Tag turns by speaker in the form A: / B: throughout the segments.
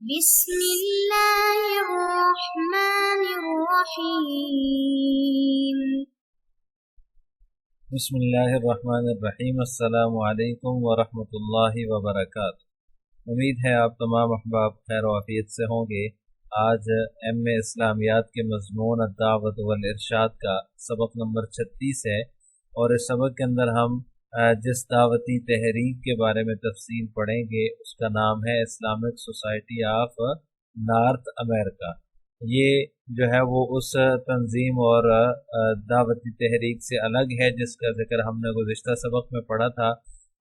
A: بسم اللہ الرحمن الرحیم۔
B: بسم اللہ الرحمن الرحیم۔ السلام علیکم ورحمۃ اللہ وبرکاتہ۔ امید ہے آپ تمام احباب خیر و عافیت سے ہوں گے۔ آج ایم اے اسلامیات کے مضمون الدعوۃ والارشاد کا سبق نمبر 36 ہے، اور اس سبق کے اندر ہم جس دعوتی تحریک کے بارے میں تفصیل پڑھیں گے اس کا نام ہے اسلامک سوسائٹی آف نارتھ امریکہ۔ یہ جو ہے وہ اس تنظیم اور دعوتی تحریک سے الگ ہے جس کا ذکر ہم نے گزشتہ سبق میں پڑھا تھا۔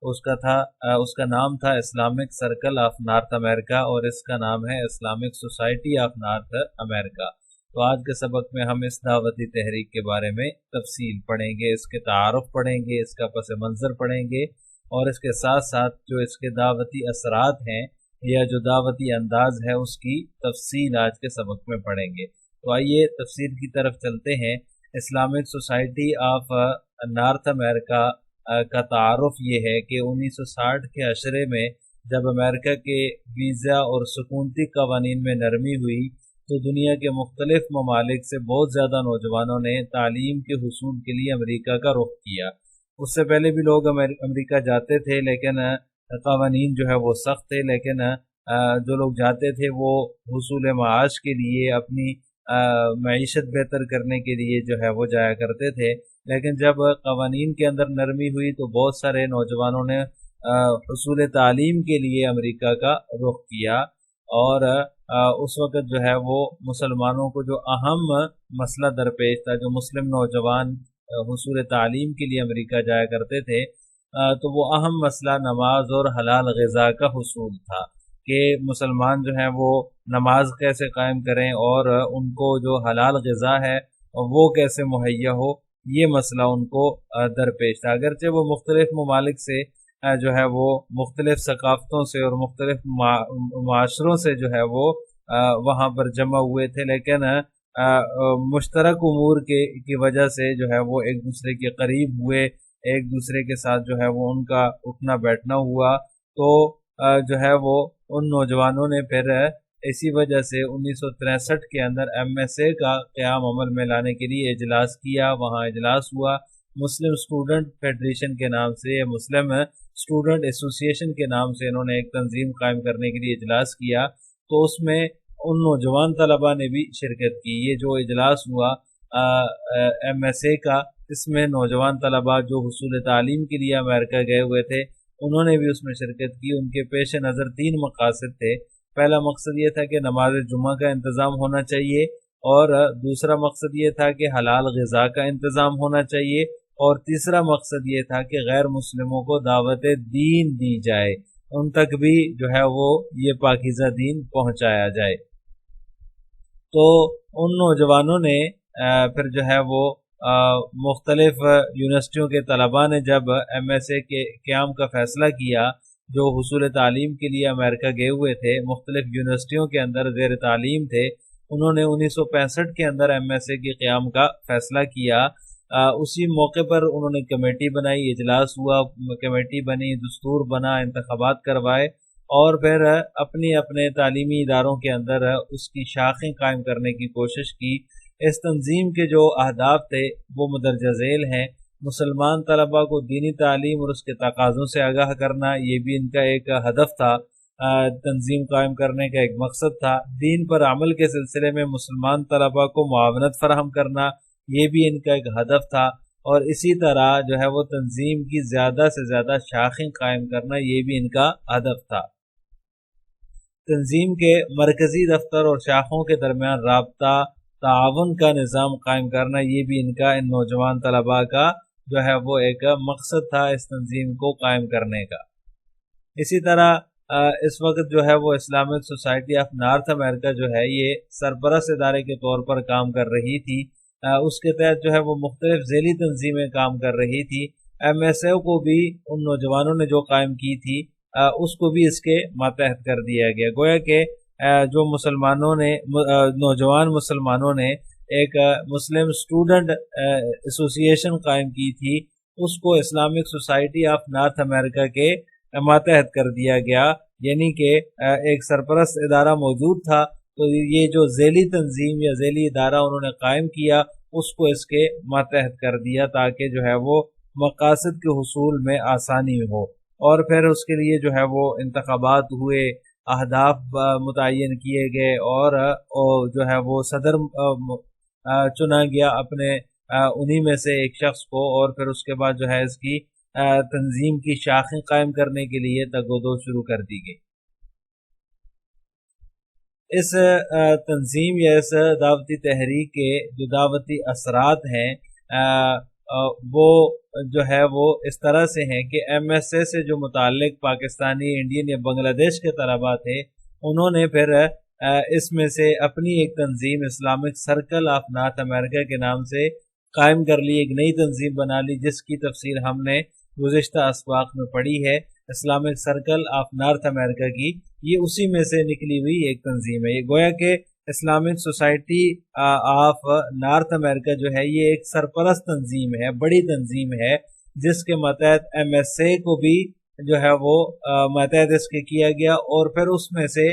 B: اس کا نام تھا اسلامک سرکل آف نارتھ امریکہ، اور اس کا نام ہے اسلامک سوسائٹی آف نارتھ امریکہ۔ تو آج کے سبق میں ہم اس دعوتی تحریک کے بارے میں تفصیل پڑھیں گے، اس کے تعارف پڑھیں گے، اس کا پس منظر پڑھیں گے، اور اس کے ساتھ ساتھ جو اس کے دعوتی اثرات ہیں یا جو دعوتی انداز ہے اس کی تفصیل آج کے سبق میں پڑھیں گے۔ تو آئیے تفصیل کی طرف چلتے ہیں۔ اسلامک سوسائٹی آف نارتھ امریکہ کا تعارف یہ ہے کہ 1960 کے عشرے میں جب امریکہ کے ویزا اور سکونتی قوانین میں نرمی ہوئی تو دنیا کے مختلف ممالک سے بہت زیادہ نوجوانوں نے تعلیم کے حصول کے لیے امریکہ کا رخ کیا۔ اس سے پہلے بھی لوگ امریکہ جاتے تھے، لیکن قوانین جو ہے وہ سخت تھے، لیکن جو لوگ جاتے تھے وہ حصول معاش کے لیے، اپنی معیشت بہتر کرنے کے لیے جو ہے وہ جایا کرتے تھے۔ لیکن جب قوانین کے اندر نرمی ہوئی تو بہت سارے نوجوانوں نے حصول تعلیم کے لیے امریکہ کا رخ کیا، اور اس وقت جو ہے وہ مسلمانوں کو جو اہم مسئلہ درپیش تھا، جو مسلم نوجوان حصول تعلیم کے لیے امریکہ جایا کرتے تھے، تو وہ اہم مسئلہ نماز اور حلال غذا کا حصول تھا کہ مسلمان جو ہیں وہ نماز کیسے قائم کریں اور ان کو جو حلال غذا ہے وہ کیسے مہیا ہو، یہ مسئلہ ان کو درپیش تھا۔ اگرچہ وہ مختلف ممالک سے جو ہے وہ مختلف ثقافتوں سے اور مختلف معاشروں سے جو ہے وہ وہاں پر جمع ہوئے تھے، لیکن مشترک امور کی وجہ سے جو ہے وہ ایک دوسرے کے قریب ہوئے، ایک دوسرے کے ساتھ جو ہے وہ ان کا اٹھنا بیٹھنا ہوا۔ تو جو ہے وہ ان نوجوانوں نے پھر اسی وجہ سے 1963 کے اندر ایم ایس اے کا قیام عمل میں لانے کے لیے اجلاس کیا۔ وہاں اجلاس ہوا، مسلم اسٹوڈنٹ فیڈریشن کے نام سے، مسلم اسٹوڈنٹ ایسوسی ایشن کے نام سے انہوں نے ایک تنظیم قائم کرنے کے لیے اجلاس کیا۔ تو اس میں ان نوجوان طلباء نے بھی شرکت کی۔ یہ جو اجلاس ہوا ایم ایس اے کا، اس میں نوجوان طلباء جو حصول تعلیم کے لیے امریکہ گئے ہوئے تھے انہوں نے بھی اس میں شرکت کی۔ ان کے پیش نظر 3 مقاصد تھے۔ پہلا مقصد یہ تھا کہ نماز جمعہ کا انتظام ہونا چاہیے، اور دوسرا مقصد یہ تھا کہ حلال غذا کا انتظام ہونا چاہیے، اور تیسرا مقصد یہ تھا کہ غیر مسلموں کو دعوت دین دی جائے، ان تک بھی جو ہے وہ یہ پاکیزہ دین پہنچایا جائے۔ تو ان نوجوانوں نے پھر جو ہے وہ مختلف یونیورسٹیوں کے طلباء نے جب ایم ایس اے کے قیام کا فیصلہ کیا، جو حصول تعلیم کے لیے امریکہ گئے ہوئے تھے، مختلف یونیورسٹیوں کے اندر زیر تعلیم تھے، انہوں نے 1965 کے اندر ایم ایس اے کے قیام کا فیصلہ کیا۔ اسی موقع پر انہوں نے کمیٹی بنائی، اجلاس ہوا، کمیٹی بنی، دستور بنا، انتخابات کروائے، اور پھر اپنے تعلیمی اداروں کے اندر اس کی شاخیں قائم کرنے کی کوشش کی۔ اس تنظیم کے جو اہداف تھے وہ مندرجہ ذیل ہیں۔ مسلمان طلباء کو دینی تعلیم اور اس کے تقاضوں سے آگاہ کرنا، یہ بھی ان کا ایک ہدف تھا، تنظیم قائم کرنے کا ایک مقصد تھا۔ دین پر عمل کے سلسلے میں مسلمان طلباء کو معاونت فراہم کرنا، یہ بھی ان کا ایک ہدف تھا، اور اسی طرح جو ہے وہ تنظیم کی زیادہ سے زیادہ شاخیں قائم کرنا، یہ بھی ان کا ہدف تھا۔ تنظیم کے مرکزی دفتر اور شاخوں کے درمیان رابطہ، تعاون کا نظام قائم کرنا، یہ بھی ان نوجوان طلباء کا جو ہے وہ ایک مقصد تھا اس تنظیم کو قائم کرنے کا۔ اسی طرح اس وقت جو ہے وہ اسلامک سوسائٹی آف نارتھ امریکہ جو ہے یہ سرپرست ادارے کے طور پر کام کر رہی تھی۔ اس کے تحت جو ہے وہ مختلف ذیلی تنظیمیں کام کر رہی تھی۔ ایم ایس اے کو بھی ان نوجوانوں نے جو قائم کی تھی اس کو بھی اس کے ماتحت کر دیا گیا۔ گویا کہ جو نوجوان مسلمانوں نے ایک مسلم اسٹوڈنٹ ایسوسی ایشن قائم کی تھی، اس کو اسلامک سوسائٹی آف نارتھ امریکہ کے ماتحت کر دیا گیا، یعنی کہ ایک سرپرست ادارہ موجود تھا، تو یہ جو ذیلی تنظیم یا ذیلی ادارہ انہوں نے قائم کیا اس کو اس کے ماتحت کر دیا تاکہ جو ہے وہ مقاصد کے حصول میں آسانی ہو، اور پھر اس کے لیے جو ہے وہ انتخابات ہوئے، اہداف متعین کیے گئے، اور جو ہے وہ صدر چنا گیا اپنے انہی میں سے ایک شخص کو، اور پھر اس کے بعد جو ہے اس کی تنظیم کی شاخیں قائم کرنے کے لیے تگودو شروع کر دی گئی۔ اس تنظیم یا اس دعوتی تحریک کے جو دعوتی اثرات ہیں وہ جو ہے وہ اس طرح سے ہیں کہ ایم ایس اے سے جو متعلق پاکستانی، انڈین یا بنگلہ دیش کے طلباء تھے، انہوں نے پھر اس میں سے اپنی ایک تنظیم اسلامک سرکل آف نارتھ امریکہ کے نام سے قائم کر لی، ایک نئی تنظیم بنا لی، جس کی تفصیل ہم نے گزشتہ اسباق میں پڑھی ہے۔ اسلامک سرکل آف نارتھ امریکہ کی یہ اسی میں سے نکلی ہوئی ایک تنظیم ہے۔ یہ گویا کہ اسلامک سوسائٹی آف نارتھ امریکہ جو ہے یہ ایک سرپرست تنظیم ہے، بڑی تنظیم ہے، جس کے ماتحت ایم ایس اے کو بھی جو ہے وہ ماتحت اس کے کیا گیا، اور پھر اس میں سے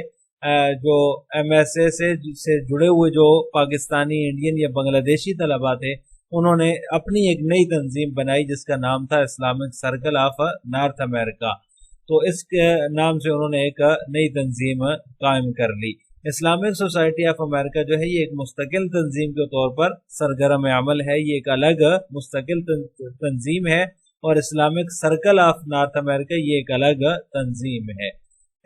B: جو ایم ایس اے سے جڑے ہوئے جو پاکستانی، انڈین یا بنگلہ دیشی طلباء تھے، انہوں نے اپنی ایک نئی تنظیم بنائی جس کا نام تھا اسلامک سرکل آف نارتھ امریکہ۔ تو اس کے نام سے انہوں نے ایک نئی تنظیم قائم کر لی۔ اسلامک سوسائٹی آف امریکہ جو ہے یہ ایک مستقل تنظیم کے طور پر سرگرم عمل ہے، یہ ایک الگ مستقل تنظیم ہے، اور اسلامک سرکل آف نارتھ امریکہ یہ ایک الگ تنظیم ہے۔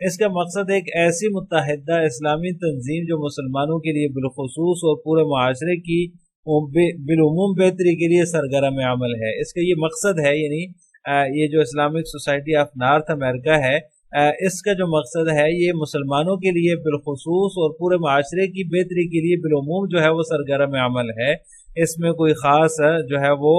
B: اس کا مقصد ایک ایسی متحدہ اسلامی تنظیم جو مسلمانوں کے لیے بالخصوص اور پورے معاشرے کی بالعموم بہتری کے لیے سرگرم عمل ہے، اس کا یہ مقصد ہے۔ یعنی یہ جو اسلامک سوسائٹی آف نارتھ امریکہ ہے، اس کا جو مقصد ہے یہ مسلمانوں کے لیے بالخصوص اور پورے معاشرے کی بہتری کے لیے بالعموم جو ہے وہ سرگرم عمل ہے۔ اس میں کوئی خاص جو ہے وہ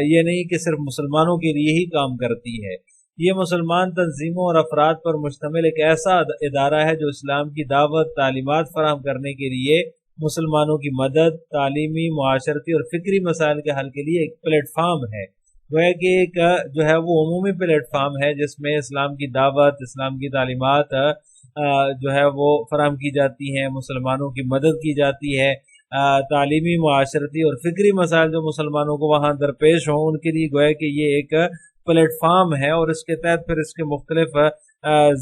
B: یہ نہیں کہ صرف مسلمانوں کے لیے ہی کام کرتی ہے۔ یہ مسلمان تنظیموں اور افراد پر مشتمل ایک ایسا ادارہ ہے جو اسلام کی دعوت، تعلیمات فراہم کرنے کے لیے مسلمانوں کی مدد، تعلیمی، معاشرتی اور فکری مسائل کے حل کے لیے ایک پلیٹ فارم ہے۔ گویا کہ ایک جو ہے وہ عمومی پلیٹ فارم ہے جس میں اسلام کی دعوت، اسلام کی تعلیمات جو ہے وہ فراہم کی جاتی ہیں، مسلمانوں کی مدد کی جاتی ہے، تعلیمی، معاشرتی اور فکری مسائل جو مسلمانوں کو وہاں درپیش ہوں ان کے لیے گویا کہ یہ ایک پلیٹ فارم ہے، اور اس کے تحت پھر اس کے مختلف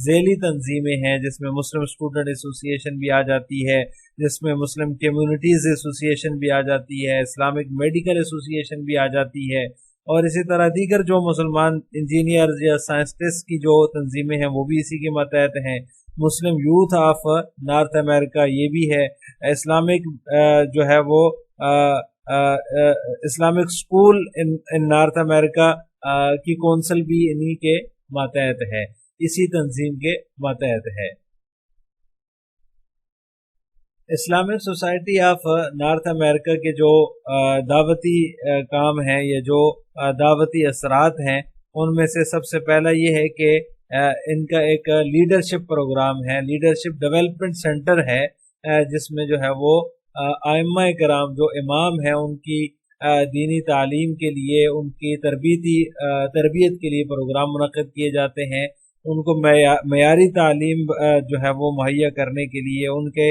B: ذیلی تنظیمیں ہیں جس میں مسلم اسٹوڈنٹ ایسوسی ایشن بھی آ جاتی ہے، جس میں مسلم کمیونٹیز ایسوسی ایشن بھی آ جاتی ہے، اسلامک میڈیکل ایسوسی ایشن بھی آ جاتی ہے، اور اسی طرح دیگر جو مسلمان انجینئرز یا سائنسٹسٹ کی جو تنظیمیں ہیں وہ بھی اسی کے ماتحت ہیں۔ مسلم یوتھ آف نارتھ امریکہ یہ بھی ہے، اسلامک جو ہے وہ اسلامک اسکول ان نارتھ امریکہ کی کونسل بھی انہی کے ماتحت ہے، اسی تنظیم کے ماتحت ہے۔ اسلامک سوسائٹی آف نارتھ امریکہ کے جو دعوتی کام ہیں یا جو دعوتی اثرات ہیں ان میں سے سب سے پہلا یہ ہے کہ ان کا ایک لیڈرشپ پروگرام ہے، لیڈرشپ ڈیولپمنٹ سینٹر ہے، جس میں جو ہے وہ ائمہ کرام جو امام ہیں ان کی دینی تعلیم کے لیے، ان کی تربیت کے لیے پروگرام منعقد کیے جاتے ہیں، ان کو معیاری تعلیم جو ہے وہ مہیا کرنے کے لیے، ان کے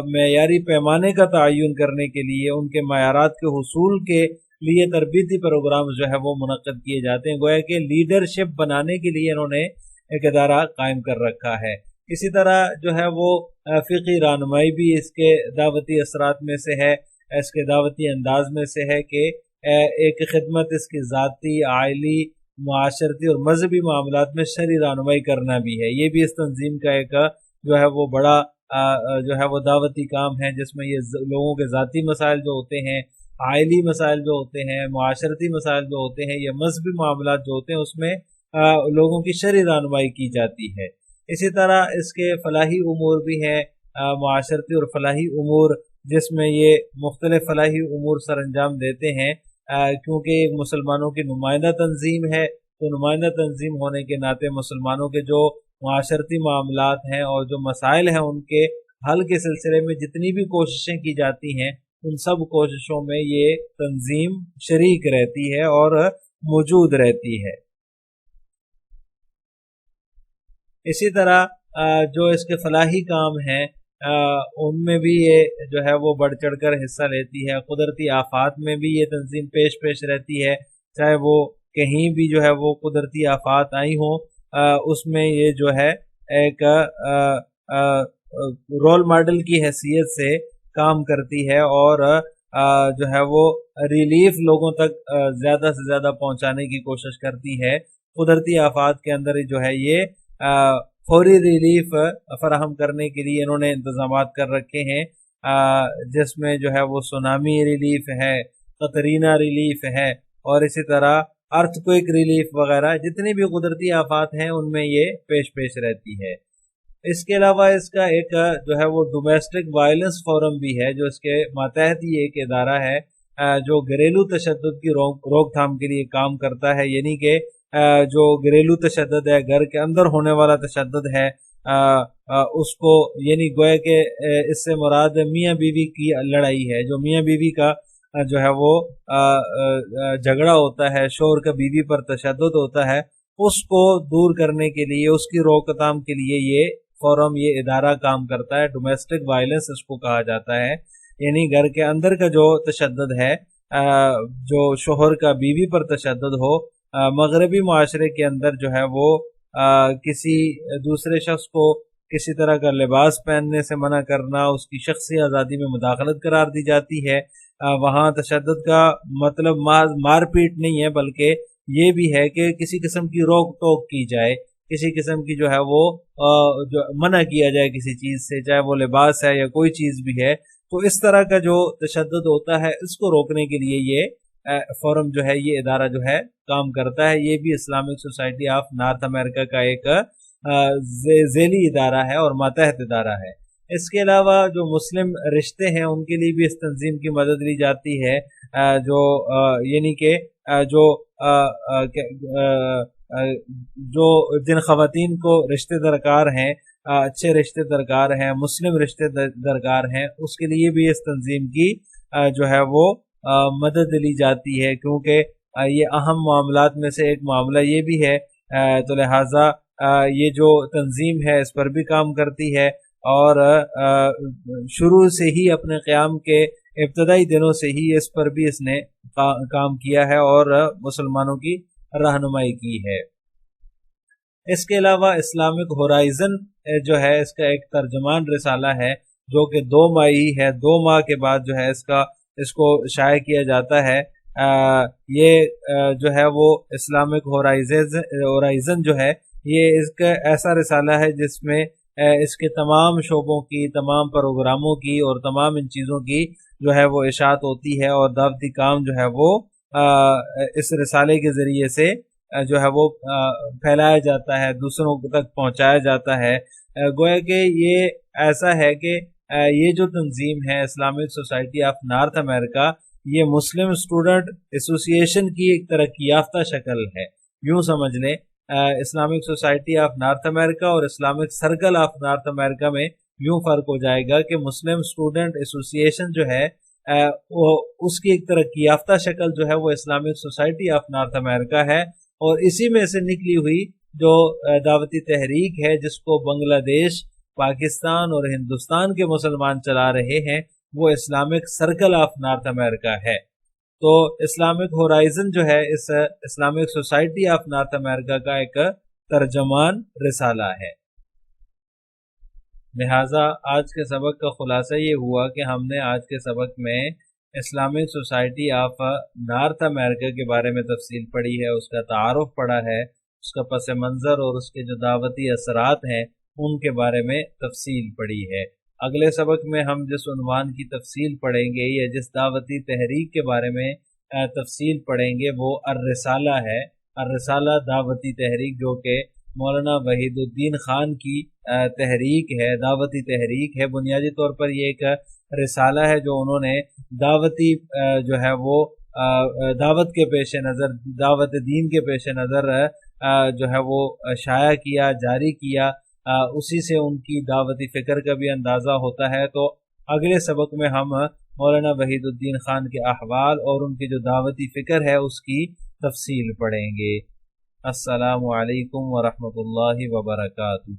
B: معیاری پیمانے کا تعین کرنے کے لیے، ان کے معیارات کے حصول کے لیے تربیتی پروگرام جو ہے وہ منعقد کیے جاتے ہیں۔ گویا کہ لیڈرشپ بنانے کے لیے انہوں نے ایک ادارہ قائم کر رکھا ہے۔ اسی طرح جو ہے وہ فقہی رہنمائی بھی اس کے دعوتی اثرات میں سے ہے، اس کے دعوتی انداز میں سے ہے کہ ایک خدمت اس کی ذاتی، عائلی، معاشرتی اور مذہبی معاملات میں شرعی رہنمائی کرنا بھی ہے۔ یہ بھی اس تنظیم کا ایک جو ہے وہ بڑا جو ہے وہ دعوتی کام ہے، جس میں یہ لوگوں کے ذاتی مسائل جو ہوتے ہیں، عائلی مسائل جو ہوتے ہیں، معاشرتی مسائل جو ہوتے ہیں، یا مذہبی معاملات جو ہوتے ہیں، اس میں لوگوں کی شرعی رہنمائی کی جاتی ہے۔ اسی طرح اس کے فلاحی امور بھی ہیں، معاشرتی اور فلاحی امور، جس میں یہ مختلف فلاحی امور سر انجام دیتے ہیں، کیونکہ ایک مسلمانوں کی نمائندہ تنظیم ہے، تو نمائندہ تنظیم ہونے کے ناطے مسلمانوں کے جو معاشرتی معاملات ہیں اور جو مسائل ہیں ان کے حل کے سلسلے میں جتنی بھی کوششیں کی جاتی ہیں ان سب کوششوں میں یہ تنظیم شریک رہتی ہے اور موجود رہتی ہے۔ اسی طرح جو اس کے فلاحی کام ہیں ان میں بھی یہ جو ہے وہ بڑھ چڑھ کر حصہ لیتی ہے. قدرتی آفات میں بھی یہ تنظیم پیش رہتی ہے، چاہے وہ کہیں بھی جو ہے وہ قدرتی آفات آئی ہوں، اس میں یہ جو ہے ایک رول ماڈل کی حیثیت سے کام کرتی ہے، اور جو ہے وہ ریلیف لوگوں تک زیادہ سے زیادہ پہنچانے کی کوشش کرتی ہے. قدرتی آفات کے اندر جو ہے یہ فوری ریلیف فراہم کرنے کے لیے انہوں نے انتظامات کر رکھے ہیں، جس میں جو ہے وہ سونامی ریلیف ہے، قطرینہ ریلیف ہے، اور اسی طرح ارتھ کوئک ریلیف وغیرہ جتنی بھی قدرتی آفات ہیں ان میں یہ پیش رہتی ہے. اس کے علاوہ اس کا ایک جو ہے وہ ڈومیسٹک وائلنس فورم بھی ہے، جو اس کے ماتحت ہی ایک ادارہ ہے جو گھریلو تشدد کی روک تھام کے لیے کام کرتا ہے. یعنی کہ جو گھریلو تشدد ہے، گھر کے اندر ہونے والا تشدد ہے، اس کو یعنی گویا کہ اس سے مراد میاں بیوی کی لڑائی ہے. جو میاں بیوی کا جو ہے وہ جھگڑا ہوتا ہے، شوہر کا بیوی پر تشدد ہوتا ہے، اس کو دور کرنے کے لیے، اس کی روک تھام کے لیے یہ فورم، یہ ادارہ کام کرتا ہے. ڈومیسٹک وائلنس اس کو کہا جاتا ہے، یعنی گھر کے اندر کا جو تشدد ہے، جو شوہر کا بیوی پر تشدد ہو. مغربی معاشرے کے اندر جو ہے وہ کسی دوسرے شخص کو کسی طرح کا لباس پہننے سے منع کرنا اس کی شخصی آزادی میں مداخلت قرار دی جاتی ہے. وہاں تشدد کا مطلب مار پیٹ نہیں ہے، بلکہ یہ بھی ہے کہ کسی قسم کی روک ٹوک کی جائے، کسی قسم کی جو ہے وہ جو منع کیا جائے کسی چیز سے، چاہے وہ لباس ہے یا کوئی چیز بھی ہے. تو اس طرح کا جو تشدد ہوتا ہے اس کو روکنے کے لیے یہ فورم جو ہے، یہ ادارہ جو ہے کام کرتا ہے. یہ بھی اسلامک سوسائٹی آف نارتھ امریکہ کا ایک ذیلی ادارہ ہے اور ماتحت ادارہ ہے. اس کے علاوہ جو مسلم رشتے ہیں ان کے لیے بھی اس تنظیم کی مدد لی جاتی ہے، جو یعنی کہ جو جن خواتین کو رشتے درکار ہیں، اچھے رشتے درکار ہیں، مسلم رشتے درکار ہیں، اس کے لیے بھی اس تنظیم کی جو ہے وہ مدد لی جاتی ہے، کیونکہ یہ اہم معاملات میں سے ایک معاملہ یہ بھی ہے. تو لہٰذا یہ جو تنظیم ہے اس پر بھی کام کرتی ہے، اور شروع سے ہی اپنے قیام کے ابتدائی دنوں سے ہی اس پر بھی اس نے کام کیا ہے اور مسلمانوں کی رہنمائی کی ہے. اس کے علاوہ اسلامک ہورائزن جو ہے اس کا ایک ترجمان رسالہ ہے، جو کہ 2 ماہی ہے. 2 ماہ کے بعد جو ہے اس کو شائع کیا جاتا ہے. یہ جو ہے وہ اسلامک ہورائزن جو ہے یہ اس کا ایسا رسالہ ہے جس میں اس کے تمام شعبوں کی، تمام پروگراموں کی اور تمام ان چیزوں کی جو ہے وہ اشاعت ہوتی ہے، اور دعوتی کام جو ہے وہ اس رسالے کے ذریعے سے جو ہے وہ پھیلایا جاتا ہے، دوسروں تک پہنچایا جاتا ہے. گویا کہ یہ ایسا ہے کہ یہ جو تنظیم ہے اسلامک سوسائٹی آف نارتھ امریکہ، یہ مسلم اسٹوڈنٹ ایسوسی ایشن کی ایک ترقی یافتہ شکل ہے. یوں سمجھ لیں اسلامک سوسائٹی آف نارتھ امریکہ اور اسلامک سرکل آف نارتھ امریکہ میں یوں فرق ہو جائے گا کہ مسلم اسٹوڈنٹ ایسوسی ایشن جو ہے اس کی ایک ترقی یافتہ شکل جو ہے وہ اسلامک سوسائٹی آف نارتھ امریکہ ہے، اور اسی میں سے نکلی ہوئی جو دعوتی تحریک ہے جس کو بنگلہ دیش، پاکستان اور ہندوستان کے مسلمان چلا رہے ہیں، وہ اسلامک سرکل آف نارتھ امریکہ ہے. تو اسلامک ہورائزن جو ہے اس اسلامک سوسائٹی آف نارتھ امریکہ کا ایک ترجمان رسالہ ہے. لہٰذا آج کے سبق کا خلاصہ یہ ہوا کہ ہم نے آج کے سبق میں اسلامک سوسائٹی آف نارتھ امریکہ کے بارے میں تفصیل پڑھی ہے، اس کا تعارف پڑھا ہے، اس کا پس منظر اور اس کے جو دعوتی اثرات ہیں ان کے بارے میں تفصیل پڑھی ہے. اگلے سبق میں ہم جس عنوان کی تفصیل پڑھیں گے یا جس دعوتی تحریک کے بارے میں تفصیل پڑھیں گے وہ الرسالہ ہے. الرسالہ دعوتی تحریک، جو کہ مولانا وحید الدین خان کی تحریک ہے، دعوتی تحریک ہے. بنیادی طور پر یہ ایک رسالہ ہے جو انہوں نے دعوتی جو ہے وہ دعوت کے پیش نظر، دعوت دین کے پیش نظر جو ہے وہ شائع کیا، جاری کیا. اسی سے ان کی دعوتی فکر کا بھی اندازہ ہوتا ہے. تو اگلے سبق میں ہم مولانا وحید الدین خان کے احوال اور ان کی جو دعوتی فکر ہے اس کی تفصیل پڑھیں گے. السلام علیکم ورحمۃ اللہ وبرکاتہ.